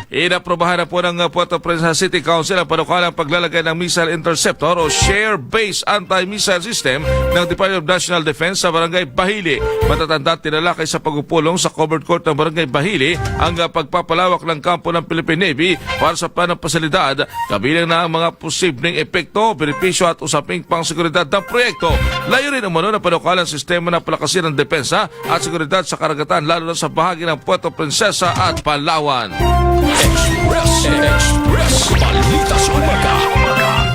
Inaprobahan na po ng Puerto Princesa City Council ang panukalang paglalagay ng missile interceptor o share-based anti-missile system ng Department of National Defense sa Barangay Bahili. Matatanda tinalakay sa pagpupulong sa covered court ng Barangay Bahili ang pagpapalawak ng kampo ng Philippine Navy para sa planong pasilidad, kabilang na ang mga posibleng epekto, benepisyo at usaping pang-seguridad ng proyekto. Layunin umano ng panukalang sistema na palakasin ng depensa at seguridad sa karagatan lalo na sa bahagi ng Puerto Princesa at Palawan. Express Balita sa Umaga.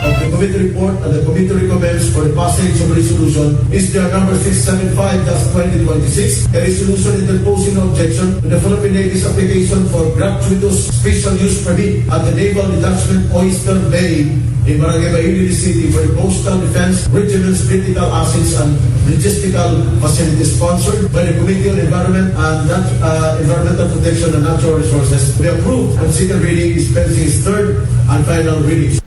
The committee report and the committee recommends for the passage of resolution is their number 675-2026, a resolution interposing no objection to the Philippine Navy's application for gratuitous special use permit at the Naval Detachment Oyster Bay in Barangay Bahili City for coastal defense regiment's critical assets and logistical facilities sponsored by the Committee on Environment and Environmental Protection and Natural Resources. We approve and second reading dispensing its third and final reading.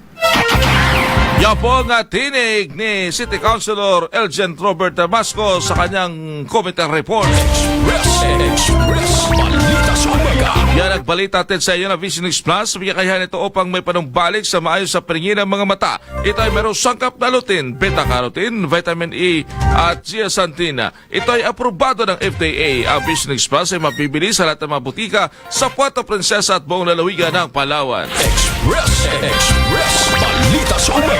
Yan po ang tinig ni City Councilor Elgin Robert Damasco sa kanyang committee report. Express Balita sa Umaga. Yan ang balita natin sa iyo na Vision News Plus. Bigyan ito upang may panumbalik sa maayos sa paningin ng mga mata. Ito ay merong sangkap na lutein, beta-carotene, vitamin E at zeaxanthin. Ito ay aprobado ng FDA. Ang Vision News Plus ay mabibili sa lahat ng mga butika sa Puerto Princesa at buong lalawigan ng Palawan. Express Balita sa Umaga.